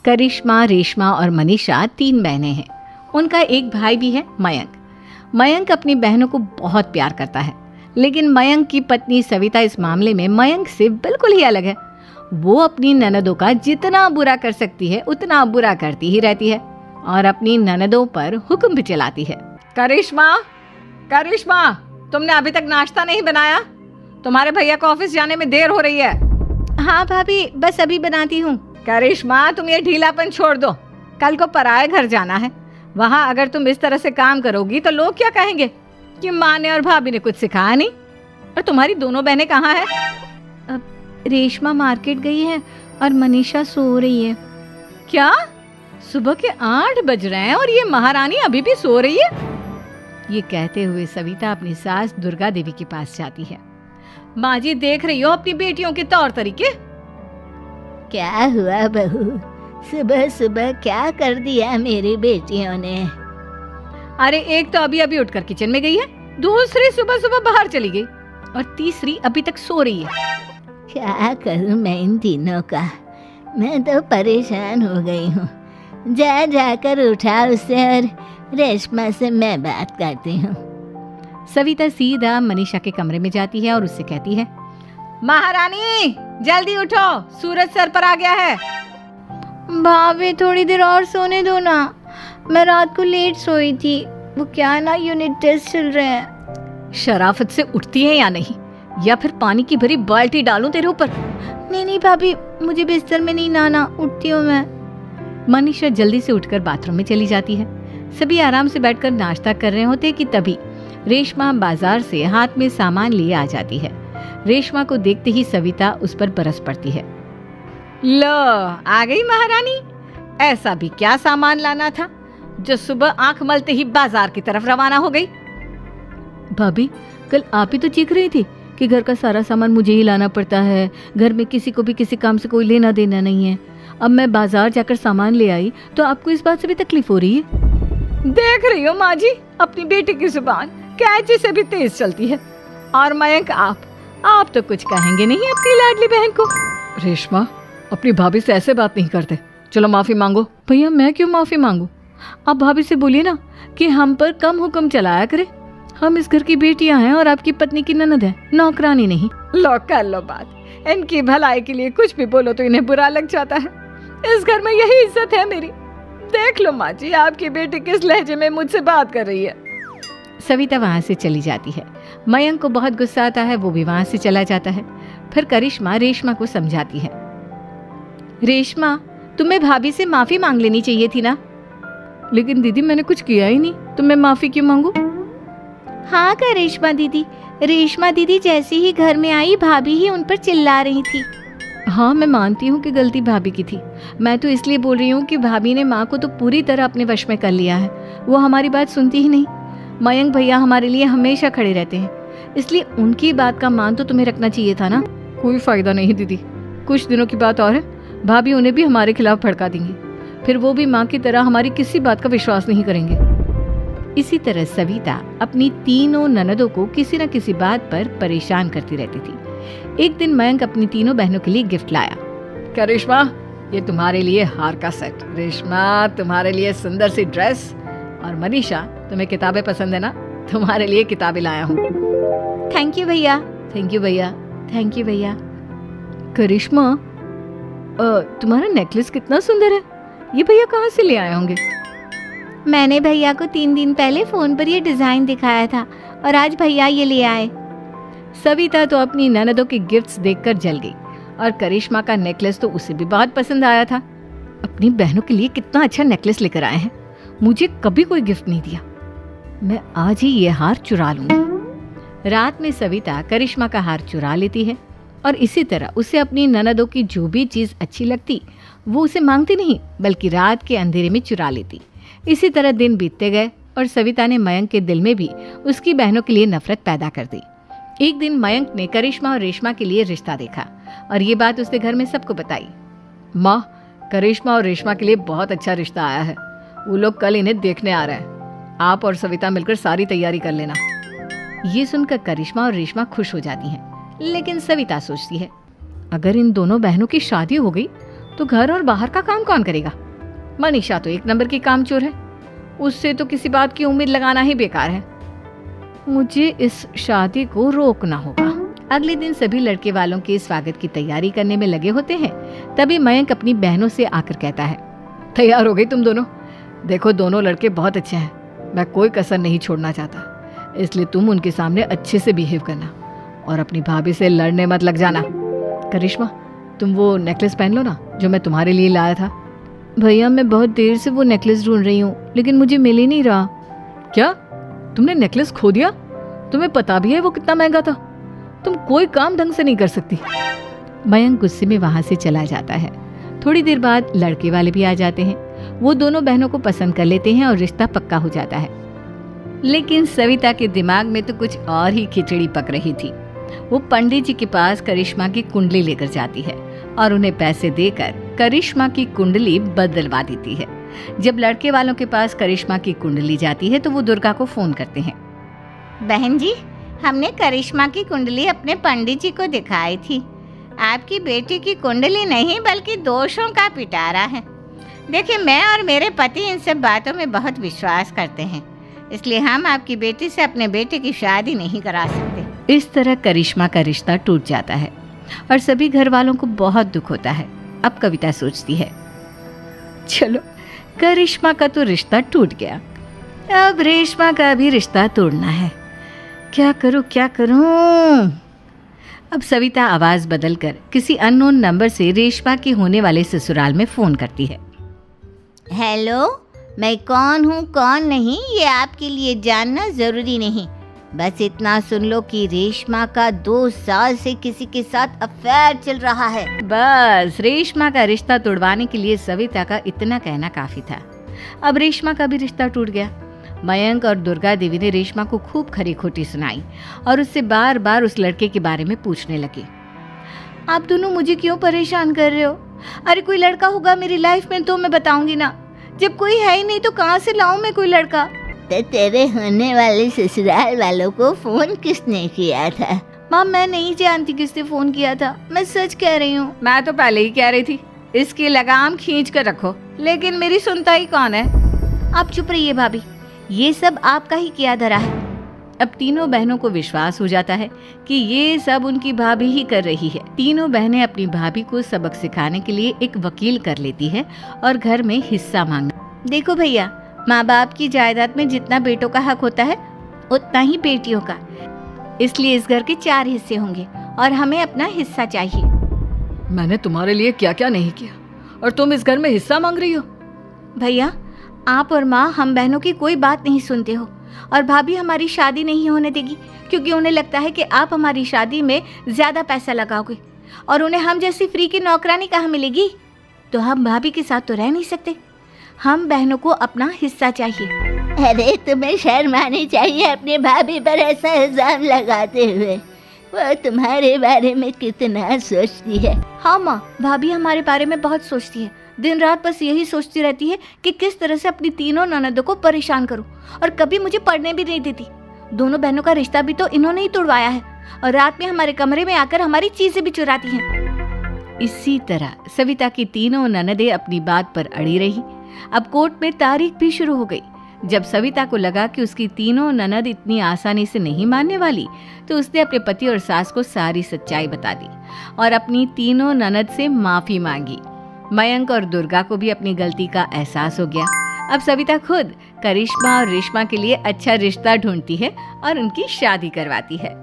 करिश्मा, रेशमा और मनीषा 3 बहनें हैं। उनका एक भाई भी है, मयंक। मयंक अपनी बहनों को बहुत प्यार करता है, लेकिन मयंक की पत्नी सविता इस मामले में मयंक से बिल्कुल ही अलग है। वो अपनी ननदों का जितना बुरा कर सकती है उतना बुरा करती ही रहती है और अपनी ननदों पर हुक्म भी चलाती है। करिश्मा, करिश्मा, तुमने अभी तक नाश्ता नहीं बनाया? तुम्हारे भैया को ऑफिस जाने में देर हो रही है। हाँ भाभी, बस अभी बनाती हूँ। करिश्मा, तुम ये ढीलापन छोड़ दो। कल को पराये घर जाना है। वहाँ अगर तुम इस तरह से काम करोगी तो लोग क्या कहेंगे कि माँ ने और भाभी ने कुछ सिखाया नहीं। और तुम्हारी दोनों बहनें कहाँ हैं? अब रेशमा मार्केट गई है और मनीषा सो रही है। क्या? सुबह के 8 बज रहे हैं और ये महारानी अभी भी सो रही है? ये कहते हुए सविता अपनी सास दुर्गा देवी के पास जाती है। माँ जी, देख रही हो अपनी बेटियों के तौर तरीके? क्या हुआ बहू, सुबह सुबह क्या कर दिया मेरी बेटियों ने? अरे एक तो अभी अभी उठकर किचन में गई है, दूसरी सुबह सुबह बाहर चली गई और तीसरी अभी तक सो रही है। क्या करूं मैं इन तीनों का, मैं तो परेशान हो गई हूँ। जा जाकर उठा उसे और रेशमा से मैं बात करती हूँ। सविता सीधा मनीषा के कमरे में जाती है और उससे कहती है, महारानी जल्दी उठो, सूरज सर पर आ गया है। भाभी थोड़ी देर और सोने दो ना, मैं रात को लेट सोई थी। वो क्या ना, यूनिट टेस्ट चल रहे हैं। शराफत से उठती है या नहीं, या फिर पानी की भरी बाल्टी डालूं तेरे ऊपर? नहीं भाभी, मुझे बिस्तर में नहीं नहाना, उठती हूँ मैं। मनीषा जल्दी से उठकर बाथरूम में चली जाती है। सभी आराम से बैठकर नाश्ता कर रहे होते कि तभी रेशमा बाजार से हाथ में सामान लिए आ जाती है। रेशमा को देखते ही सविता उस पर बरस पड़ती है। लो, आ गई महारानी। ऐसा भी क्या सामान लाना था जो सुबह आंख मलते ही बाजार की तरफ रवाना हो गई? भाभी, कल आप ही तो चीख रही थी कि घर का सारा सामान मुझे ही लाना पड़ता है, घर में किसी को भी किसी काम से कोई लेना देना नहीं है। अब मैं बाजार जाकर सामान ले आई तो आपको इस बात से भी तकलीफ हो रही है? देख रही हो माँ जी, अपनी बेटी की जुबान कैंची से भी तेज चलती है। और मयंक, आप तो कुछ कहेंगे नहीं अपनी लाडली बहन को? रेशमा, अपनी भाभी से ऐसे बात नहीं करते। चलो माफी मांगो। भैया, मैं क्यों माफी मांगू? आप भाभी से बोलिए ना कि हम पर कम हुक्म चलाया करे। हम इस घर की बेटियां हैं और आपकी पत्नी की ननद है, नौकरानी नहीं। लो कर लो बात। इनकी भलाई के लिए कुछ भी बोलो तो इन्हें बुरा लग जाता है। इस घर में यही इज्जत है मेरी। देख लो माँ जी, आपकी बेटी किस लहजे में मुझसे बात कर रही है। सविता वहाँ से चली जाती है। मयंक को बहुत गुस्सा आता है, वो भी वहाँ से चला जाता है। फिर करिश्मा रेशमा को समझाती है। रेशमा, तुम्हें भाभी से माफी मांग लेनी चाहिए थी ना। लेकिन दीदी, मैंने कुछ किया ही नहीं तो मैं माफी क्यों मांगू? हाँ करिश्मा दीदी, रेशमा दीदी जैसे ही घर में आई भाभी ही उन पर चिल्ला रही थी। हाँ, मैं मानती हूँ कि गलती भाभी की थी। मैं तो इसलिए बोल रही हूँ कि भाभी ने माँ को तो पूरी तरह अपने वश में कर लिया है। वो हमारी बात सुनती ही नहीं। मयंक भैया हमारे लिए हमेशा खड़े रहते हैं, इसलिए उनकी बात का मान तो तुम्हें रखना चाहिए था ना। कोई फायदा नहीं दीदी, कुछ दिनों की बात और है, भाभी उन्हें भी हमारे खिलाफ भड़का देंगी। फिर वो भी माँ की तरह हमारी किसी बात का विश्वास नहीं करेंगे। इसी तरह सविता अपनी तीनों ननदों को किसी न किसी बात पर परेशान करती रहती थी। एक दिन मयंक अपनी तीनों बहनों के लिए गिफ्ट लाया। करिश्मा, ये तुम्हारे लिए हार का सेट। रेशमा, तुम्हारे लिए सुंदर सी ड्रेस। और मनीषा, तुम्हें किताबें पसंद है ना, तुम्हारे लिए किताबें लाया हूँ। थैंक यू भैया। थैंक यू भैया। थैंक यू भैया। करिश्मा, तुम्हारा नेकलेस कितना सुंदर है। ये भैया कहाँ से ले आए होंगे? मैंने भैया को 3 दिन पहले फोन पर ये डिजाइन दिखाया था और आज भैया ये ले आए। सविता तो अपनी ननदों के गिफ्ट्स देखकर जल गई और करिश्मा का नेकलेस तो उसे भी बहुत पसंद आया था। अपनी बहनों के लिए कितना अच्छा नेकलेस लेकर आए हैं, मुझे कभी कोई गिफ्ट नहीं दिया। मैं आज ही ये हार चुरा लूंगी। रात में सविता करिश्मा का हार चुरा लेती है और इसी तरह उसे अपनी ननदों की जो भी चीज अच्छी लगती वो उसे मांगती नहीं, बल्कि रात के अंधेरे में चुरा लेती। इसी तरह दिन बीतते गए और सविता ने मयंक के दिल में भी उसकी बहनों के लिए नफरत पैदा कर दी। एक दिन मयंक ने करिश्मा और रेशमा के लिए रिश्ता देखा और ये बात उसने घर में सबको बताई। माँ, करिश्मा और रेशमा के लिए बहुत अच्छा रिश्ता आया है। वो लोग कल इन्हें देखने आ रहे हैं। आप और सविता मिलकर सारी तैयारी कर लेना। ये सुनकर करिश्मा और रेशमा खुश हो जाती हैं, लेकिन सविता सोचती है, अगर इन दोनों बहनों की शादी हो गई तो घर और बाहर का काम कौन करेगा? मनीषा तो एक नंबर की कामचोर है, उससे तो किसी बात की उम्मीद लगाना ही बेकार है। मुझे इस शादी को रोकना होगा। अगले दिन सभी लड़के वालों के स्वागत की तैयारी करने में लगे होते हैं। तभी मयंक अपनी बहनों से आकर कहता है, तैयार हो गई तुम दोनों? देखो दोनों लड़के बहुत अच्छे हैं, मैं कोई कसर नहीं छोड़ना चाहता, इसलिए तुम उनके सामने अच्छे से बिहेव करना और अपनी भाभी से लड़ने मत लग जाना। करिश्मा, तुम वो नेकलेस पहन लो ना जो मैं तुम्हारे लिए लाया था। भैया मैं बहुत देर से वो नेकलेस ढूंढ रही हूँ, लेकिन मुझे मिल ही नहीं रहा। क्या तुमने नेकलेस खो दिया? तुम्हें पता भी है वो कितना महंगा था? तुम कोई काम ढंग से नहीं कर सकती। मयंक गुस्से में वहां से चला जाता है। थोड़ी देर बाद लड़के वाले भी आ जाते हैं। वो दोनों बहनों को पसंद कर लेते हैं और रिश्ता पक्का हो जाता है। लेकिन सविता के दिमाग में तो कुछ और ही खिचड़ी पक रही थी। वो पंडित जी के पास करिश्मा की कुंडली लेकर जाती है और उन्हें पैसे देकर करिश्मा की कुंडली बदलवा देती है। जब लड़के वालों के पास करिश्मा की कुंडली जाती है तो वो दुर्गा को फोन करते हैं। बहन जी, हमने करिश्मा की कुंडली अपने पंडित जी को दिखाई थी। आपकी बेटी की कुंडली नहीं बल्कि दोषों का पिटारा है। देखिए, मैं और मेरे पति इन सब बातों में बहुत विश्वास करते हैं, इसलिए हम आपकी बेटी से अपने बेटे की शादी नहीं करा सकते। इस तरह करिश्मा का रिश्ता टूट जाता है और सभी घर वालों को बहुत दुख होता है। अब कविता सोचती है, चलो करिश्मा का तो रिश्ता टूट गया, अब रेशमा का भी रिश्ता तोड़ना है। क्या करूं? अब सविता आवाज बदलकर किसी अननोन नंबर से रेशमा के होने वाले ससुराल में फोन करती है। हेलो, मैं कौन हूँ कौन नहीं ये आपके लिए जानना जरूरी नहीं, बस इतना सुन लो कि रेशमा का 2 साल से किसी के साथ अफेयर चल रहा है। बस रेशमा का रिश्ता तोड़वाने के लिए सविता का इतना कहना काफी था। अब रेशमा का भी रिश्ता टूट गया। मयंक और दुर्गा देवी ने रेशमा को खूब खरी खोटी सुनाई और उससे बार बार उस लड़के के बारे में पूछने लगे। आप दोनों मुझे क्यों परेशान कर रहे हो? अरे कोई लड़का होगा मेरी लाइफ में तो मैं बताऊंगी ना, जब कोई है ही नहीं तो कहाँ से लाऊं मैं कोई लड़का? तो तेरे होने वाले ससुराल वालों को फोन किसने किया था? माँ मैं नहीं जानती किसने फोन किया था, मैं सच कह रही हूँ। मैं तो पहले ही कह रही थी इसकी लगाम खींच कर रखो, लेकिन मेरी सुनता ही कौन है। आप चुप रहिए भाभी, ये सब आपका ही किया धरा है। अब तीनों बहनों को विश्वास हो जाता है कि ये सब उनकी भाभी ही कर रही है। तीनों बहनें अपनी भाभी को सबक सिखाने के लिए एक वकील कर लेती है और घर में हिस्सा मांगना। देखो भैया, माँ बाप की जायदाद में जितना बेटों का हक होता है उतना ही बेटियों का, इसलिए इस घर के 4 हिस्से होंगे और हमें अपना हिस्सा चाहिए। मैंने तुम्हारे लिए क्या क्या नहीं किया और तुम इस घर में हिस्सा मांग रही हो? भैया, आप और माँ हम बहनों की कोई बात नहीं सुनते हो और भाभी हमारी शादी नहीं होने देगी क्योंकि उन्हें लगता है कि आप हमारी शादी में ज्यादा पैसा लगाओगे और उन्हें हम जैसी फ्री की नौकरानी कहाँ मिलेगी। तो हम भाभी के साथ तो रह नहीं सकते, हम बहनों को अपना हिस्सा चाहिए। अरे तुम्हें शर्म आनी चाहिए अपनी भाभी पर ऐसा इल्जाम लगाते हुए। वो तुम्हारे बारे में कितना सोचती है। हाँ माँ, भाभी हमारे बारे में बहुत सोचती है, दिन रात बस यही सोचती रहती है कि किस तरह से अपनी तीनों ननदों को परेशान करूं और कभी मुझे पढ़ने भी नहीं देती। दोनों बहनों का रिश्ता भी तो इन्होंने ही तोड़वाया है और रात में हमारे कमरे में आकर हमारी चीजें भी चुराती हैं। इसी तरह सविता की तीनों ननदें अपनी बात पर अड़ी रही। अब कोर्ट में तारीख भी शुरू हो गई। जब सविता को लगा कि उसकी तीनों ननद इतनी आसानी से नहीं मानने वाली, तो उसने अपने पति और सास को सारी सच्चाई बता दी और अपनी तीनों ननद से माफी मांगी। मयंक और दुर्गा को भी अपनी गलती का एहसास हो गया। अब सविता खुद करिश्मा और रेशमा के लिए अच्छा रिश्ता ढूंढती है और उनकी शादी करवाती है।